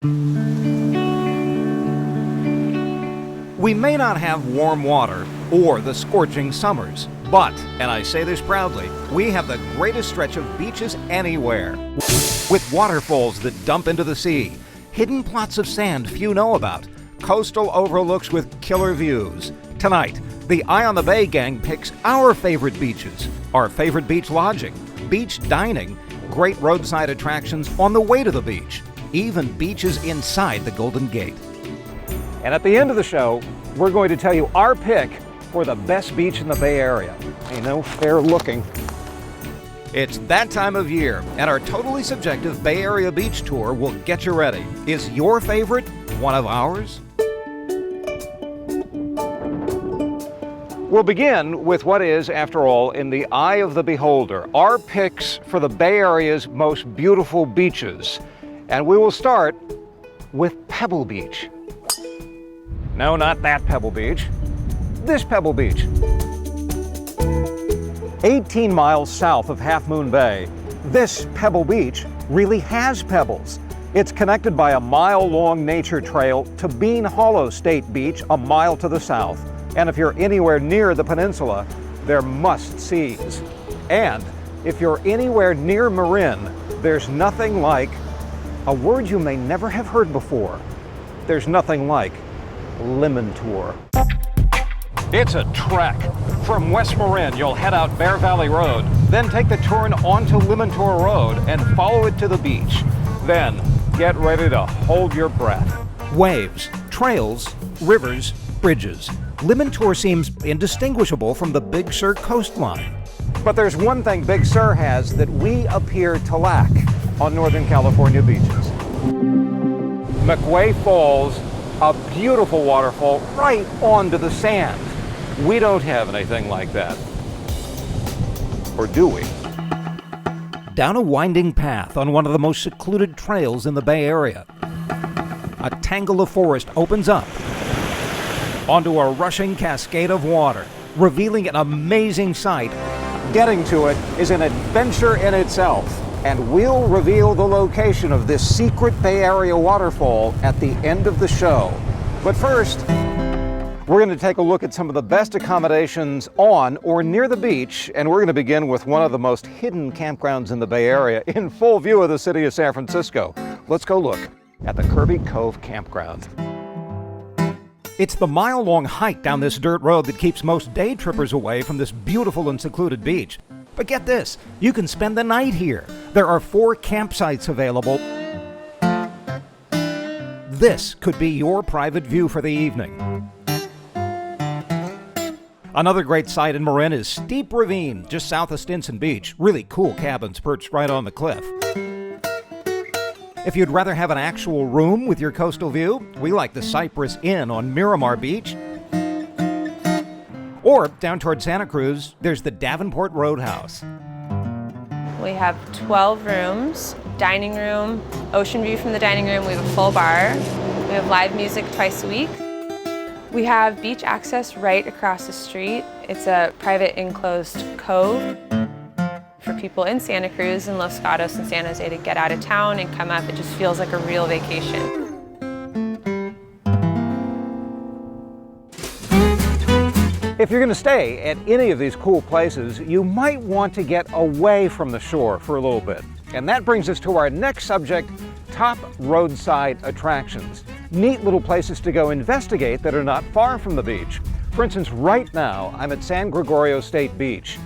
We may not have warm water or the scorching summers, but, and I say this proudly, we have the greatest stretch of beaches anywhere. With waterfalls that dump into the sea, hidden plots of sand few know about, coastal overlooks with killer views. Tonight, the Eye on the Bay gang picks our favorite beaches, our favorite beach lodging, beach dining, great roadside attractions on the way to the beach, even beaches inside the Golden Gate. And at the end of the show, we're going to tell you our pick for the best beach in the Bay Area. You know, fair looking. It's that time of year, and our totally subjective Bay Area beach tour will get you ready. Is your favorite one of ours? We'll begin with what is, after all, in the eye of the beholder, our picks for the Bay Area's most beautiful beaches. And we will start with Pebble Beach. No, not that Pebble Beach. This Pebble Beach. 18 miles south of Half Moon Bay, this Pebble Beach really has pebbles. It's connected by a mile-long nature trail to Bean Hollow State Beach a mile to the south. And if you're anywhere near the peninsula, they're must-sees. And if you're anywhere near Marin, there's nothing like a word you may never have heard before. There's nothing like Lemon Tour. It's a trek. From West Marin, you'll head out Bear Valley Road, then take the turn onto Lemon Tour Road and follow it to the beach. Then get ready to hold your breath. Waves, trails, rivers, bridges. Lemon Tour seems indistinguishable from the Big Sur coastline. But there's one thing Big Sur has that we appear to lack on Northern California beaches. McWay Falls, a beautiful waterfall right onto the sand. We don't have anything like that. Or do we? Down a winding path on one of the most secluded trails in the Bay Area, a tangle of forest opens up onto a rushing cascade of water, revealing an amazing sight. Getting to it is an adventure in itself. And we'll reveal the location of this secret Bay Area waterfall at the end of the show. But first, we're going to take a look at some of the best accommodations on or near the beach, and we're going to begin with one of the most hidden campgrounds in the Bay Area in full view of the city of San Francisco. Let's go look at the Kirby Cove Campground. It's the mile-long hike down this dirt road that keeps most day trippers away from this beautiful and secluded beach. But get this, you can spend the night here. There are 4 campsites available. This could be your private view for the evening. Another great site in Marin is Steep Ravine, just south of Stinson Beach. Really cool cabins perched right on the cliff. If you'd rather have an actual room with your coastal view, we like the Cypress Inn on Miramar Beach. Or down toward Santa Cruz, there's the Davenport Roadhouse. We have 12 rooms, dining room, ocean view from the dining room. We have a full bar. We have live music twice a week. We have beach access right across the street. It's a private enclosed cove for people in Santa Cruz and Los Gatos and San Jose to get out of town and come up. It just feels like a real vacation. If you're going to stay at any of these cool places, you might want to get away from the shore for a little bit. And that brings us to our next subject, top roadside attractions. Neat little places to go investigate that are not far from the beach. For instance, right now, I'm at San Gregorio State Beach.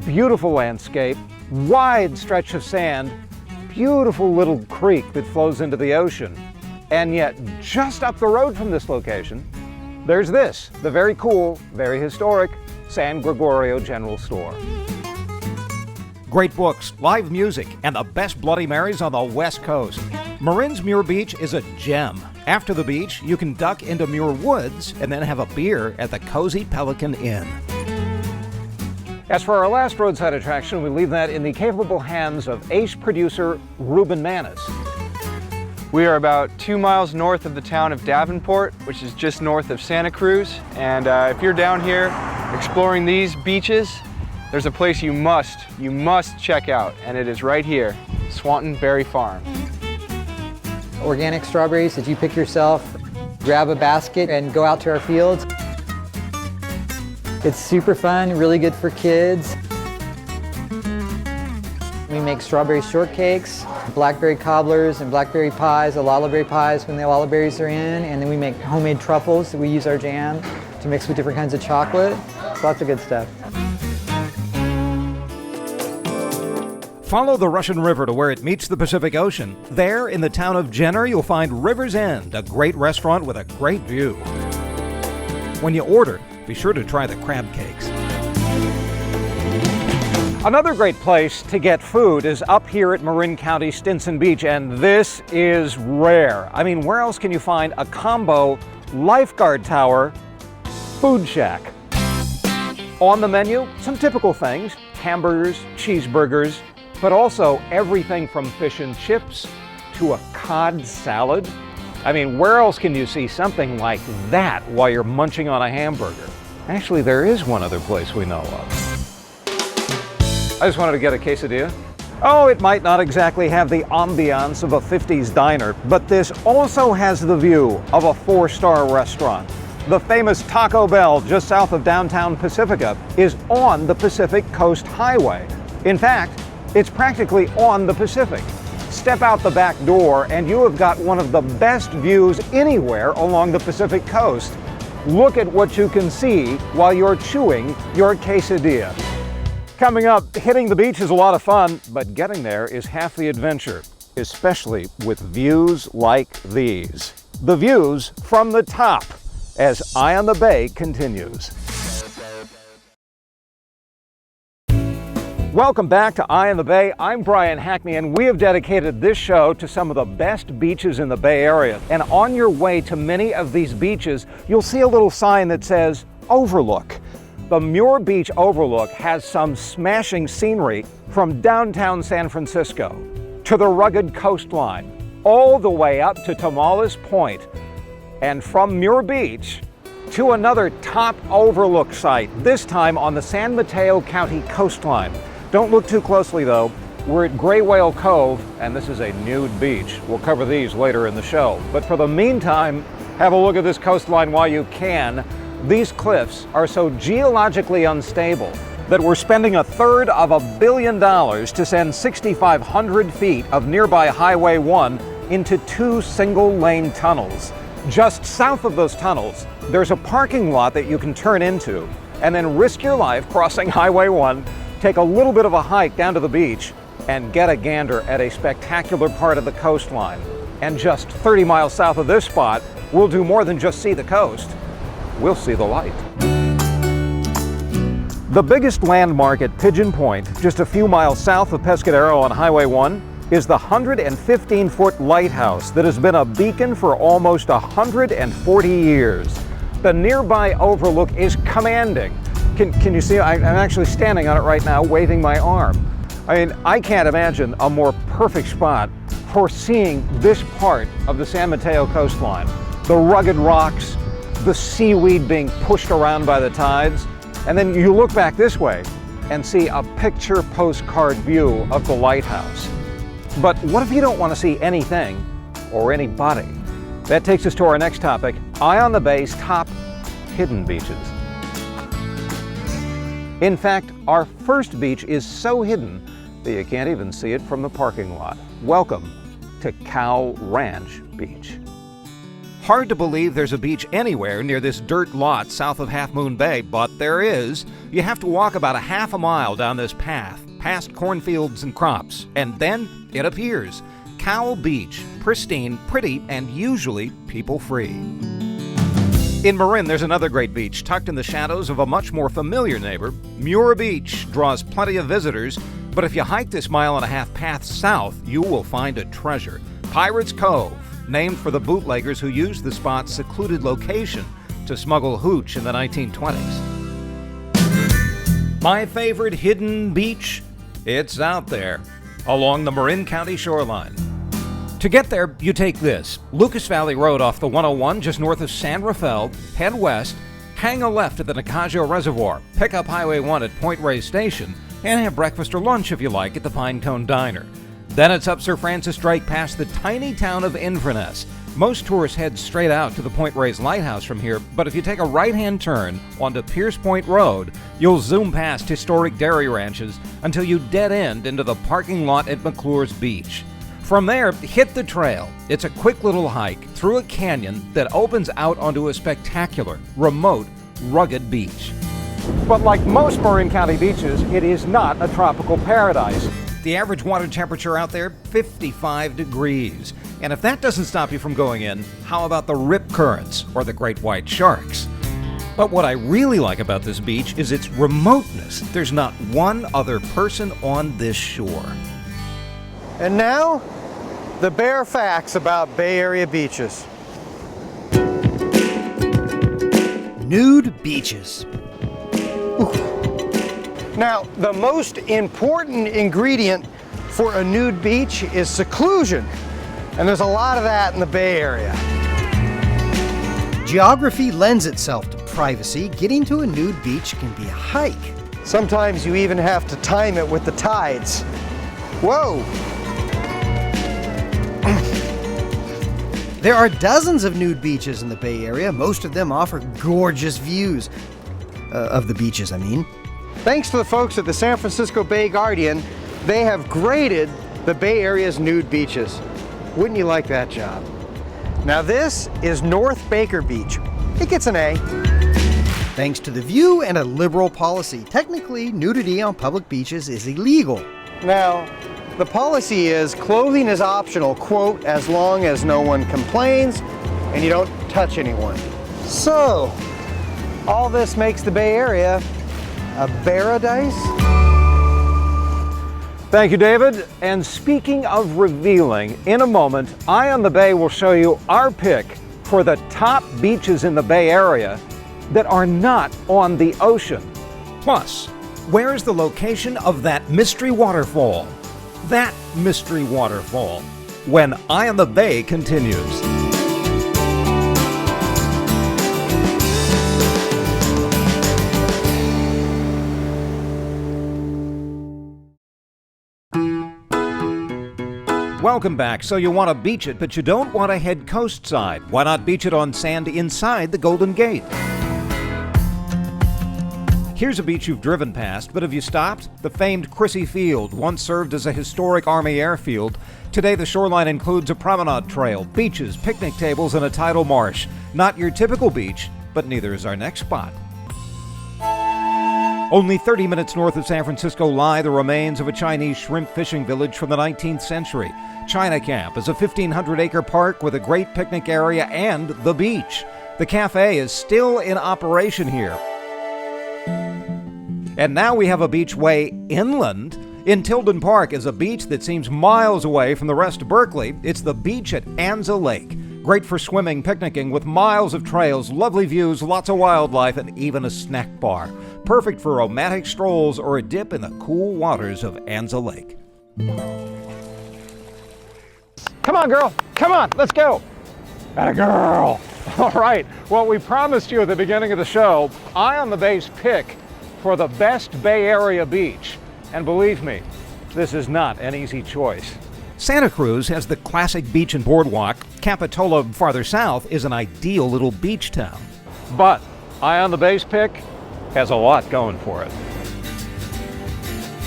Beautiful landscape, wide stretch of sand, beautiful little creek that flows into the ocean. And yet, just up the road from this location, there's this, the very cool, very historic San Gregorio General Store. Great books, live music, and the best Bloody Marys on the West Coast. Marin's Muir Beach is a gem. After the beach, you can duck into Muir Woods and then have a beer at the Cozy Pelican Inn. As for our last roadside attraction, we leave that in the capable hands of ace producer Ruben Manis. We are about 2 miles north of the town of Davenport, which is just north of Santa Cruz. And if you're down here exploring these beaches, there's a place you must check out, and it is right here, Swanton Berry Farm. organic strawberries that you pick yourself. Grab a basket and go out to our fields. It's super fun, really good for kids. We make strawberry shortcakes, blackberry cobblers and blackberry pies, the lullaberry pies when the lullaberries are in, and then we make homemade truffles that we use our jam to mix with different kinds of chocolate. Lots of good stuff. Follow the Russian River to where it meets the Pacific Ocean. There, in the town of Jenner, you'll find River's End, a great restaurant with a great view. When you order, be sure to try the crab cakes. Another great place to get food is up here at Marin County Stinson Beach, and this is rare. I mean, where else can you find a combo lifeguard tower food shack? On the menu, some typical things, hamburgers, cheeseburgers, but also everything from fish and chips to a cod salad. I mean, where else can you see something like that while you're munching on a hamburger? Actually, there is one other place we know of. I just wanted to get a quesadilla. Oh, it might not exactly have the ambiance of a 50s diner, but this also has the view of a 4-star restaurant. The famous Taco Bell just south of downtown Pacifica is on the Pacific Coast Highway. In fact, it's practically on the Pacific. Step out the back door and you have got one of the best views anywhere along the Pacific Coast. Look at what you can see while you're chewing your quesadilla. Coming up, hitting the beach is a lot of fun, but getting there is half the adventure, especially with views like these. The views from the top as Eye on the Bay continues. Welcome back to Eye on the Bay. I'm Brian Hackney, and we have dedicated this show to some of the best beaches in the Bay Area. And on your way to many of these beaches, you'll see a little sign that says Overlook. The Muir Beach Overlook has some smashing scenery from downtown San Francisco to the rugged coastline, all the way up to Tomales Point, and from Muir Beach to another top overlook site, this time on the San Mateo County coastline. Don't look too closely though. We're at Gray Whale Cove, and this is a nude beach. We'll cover these later in the show. But for the meantime, have a look at this coastline while you can. These cliffs are so geologically unstable that we're spending $1/3 of $1 billion to send 6,500 feet of nearby Highway 1 into 2 single-lane tunnels. Just south of those tunnels, there's a parking lot that you can turn into and then risk your life crossing Highway 1, take a little bit of a hike down to the beach, and get a gander at a spectacular part of the coastline. And just 30 miles south of this spot, we'll do more than just see the coast. We'll see the light. The biggest landmark at Pigeon Point, just a few miles south of Pescadero on Highway 1, is the 115-foot lighthouse that has been a beacon for almost 140 years. The nearby overlook is commanding. Can you see? I'm actually standing on it right now, waving my arm. I mean, I can't imagine a more perfect spot for seeing this part of the San Mateo coastline. The rugged rocks, the seaweed being pushed around by the tides, and then you look back this way and see a picture postcard view of the lighthouse. But what if you don't want to see anything or anybody? That takes us to our next topic, Eye on the Bay's top hidden beaches. In fact, our first beach is so hidden that you can't even see it from the parking lot. Welcome to Cow Ranch Beach. Hard to believe there's a beach anywhere near this dirt lot south of Half Moon Bay, but there is. You have to walk about a half a mile down this path, past cornfields and crops, and then it appears. Cow Beach, pristine, pretty, and usually people-free. In Marin, there's another great beach tucked in the shadows of a much more familiar neighbor. Muir Beach draws plenty of visitors, but if you hike this 1.5 mile path south, you will find a treasure. Pirates Cove, named for the bootleggers who used the spot's secluded location to smuggle hooch in the 1920s. My favorite hidden beach? It's out there, along the Marin County shoreline. To get there, you take this, Lucas Valley Road off the 101 just north of San Rafael, head west, hang a left at the Nicasio Reservoir, pick up Highway 1 at Point Reyes Station, and have breakfast or lunch if you like at the Pinecone Diner. Then it's up Sir Francis Drake past the tiny town of Inverness. Most tourists head straight out to the Point Reyes Lighthouse from here, but if you take a right-hand turn onto Pierce Point Road, you'll zoom past historic dairy ranches until you dead end into the parking lot at McClure's Beach. From there, hit the trail. It's a quick little hike through a canyon that opens out onto a spectacular, remote, rugged beach. But like most Marin County beaches, it is not a tropical paradise. The average water temperature out there, 55 degrees. And if that doesn't stop you from going in, how about the rip currents or the great white sharks? But what I really like about this beach is its remoteness. There's not one other person on this shore. And now, the bare facts about Bay Area beaches. Nude beaches. Now, the most important ingredient for a nude beach is seclusion. And there's a lot of that in the Bay Area. Geography lends itself to privacy. Getting to a nude beach can be a hike. Sometimes you even have to time it with the tides. Whoa! There are dozens of nude beaches in the Bay Area. Most of them offer gorgeous views of the beaches, I mean. Thanks to the folks at the San Francisco Bay Guardian, they have graded the Bay Area's nude beaches. Wouldn't you like that job? Now this is North Baker Beach. It gets an A. Thanks to the view and a liberal policy. Technically, nudity on public beaches is illegal. Now, the policy is clothing is optional, quote, as long as no one complains and you don't touch anyone. So, all this makes the Bay Area a paradise? Thank you, David. And speaking of revealing, in a moment, Eye on the Bay will show you our pick for the top beaches in the Bay Area that are not on the ocean. Plus, where is the location of that mystery waterfall? That mystery waterfall, when Eye on the Bay continues. Welcome back. So you want to beach it, but you don't want to head coastside. Why not beach it on sand inside the Golden Gate? Here's a beach you've driven past, but have you stopped? The famed Crissy Field once served as a historic Army airfield. Today the shoreline includes a promenade trail, beaches, picnic tables, and a tidal marsh. Not your typical beach, but neither is our next spot. Only 30 minutes north of San Francisco lie the remains of a Chinese shrimp fishing village from the 19th century. China Camp is a 1,500-acre park with a great picnic area and the beach. The cafe is still in operation here. And now we have a beach way inland. In Tilden Park is a beach that seems miles away from the rest of Berkeley. It's the beach at Anza Lake. Great for swimming, picnicking, with miles of trails, lovely views, lots of wildlife, and even a snack bar. Perfect for romantic strolls or a dip in the cool waters of Anza Lake. Come on, girl. Come on, let's go. Atta girl. All right. Well, we promised you at the beginning of the show, Eye on the Bay's pick for the best Bay Area beach. And believe me, this is not an easy choice. Santa Cruz has the classic beach and boardwalk. Capitola, farther south, is an ideal little beach town. But Eye on the Bay's pick has a lot going for it.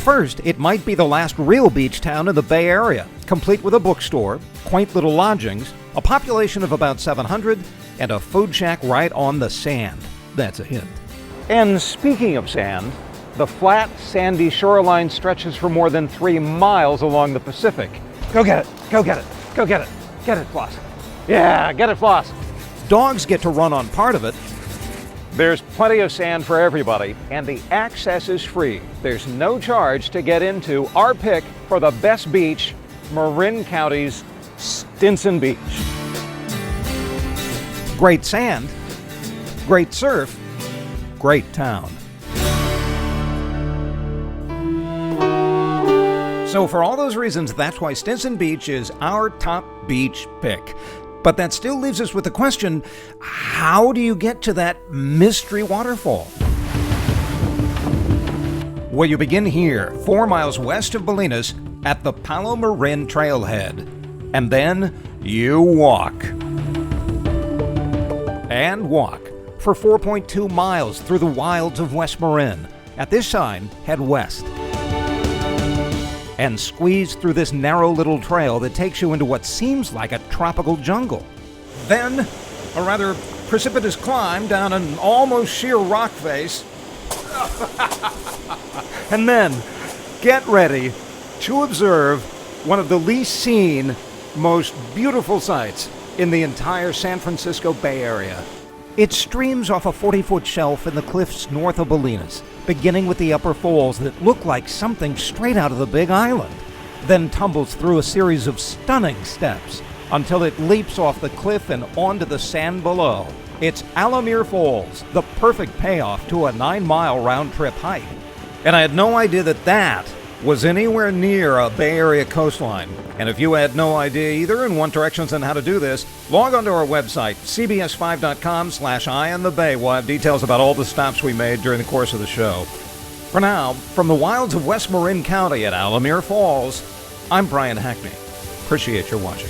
First, it might be the last real beach town in the Bay Area, complete with a bookstore, quaint little lodgings, a population of about 700, and a food shack right on the sand. That's a hint. And speaking of sand, the flat, sandy shoreline stretches for more than 3 miles along the Pacific. Go get it, go get it, go get it. Get it, Floss. Yeah, get it, Floss. Dogs get to run on part of it. There's plenty of sand for everybody, and the access is free. There's no charge to get into our pick for the best beach, Marin County's Stinson Beach. Great sand, great surf, great town. So for all those reasons, that's why Stinson Beach is our top beach pick. But that still leaves us with the question, how do you get to that mystery waterfall? Well, you begin here, 4 miles west of Bolinas, at the Palo Marin trailhead. And then you walk. And walk for 4.2 miles through the wilds of West Marin. At this sign, head west. And squeeze through this narrow little trail that takes you into what seems like a tropical jungle. Then, a rather precipitous climb down an almost sheer rock face. And then, get ready to observe one of the least seen, most beautiful sights in the entire San Francisco Bay Area. It streams off a 40-foot shelf in the cliffs north of Bolinas, beginning with the upper falls that look like something straight out of the Big Island, then tumbles through a series of stunning steps until it leaps off the cliff and onto the sand below. It's Alamir Falls, the perfect payoff to a 9-mile round-trip hike. And I had no idea that was anywhere near a Bay Area coastline. And if you had no idea either and want directions on how to do this, log on to our website, cbs5.com/EyeOnTheBay. We'll have details about all the stops we made during the course of the show. For now, from the wilds of West Marin County at Alamir Falls, I'm Brian Hackney. Appreciate your watching.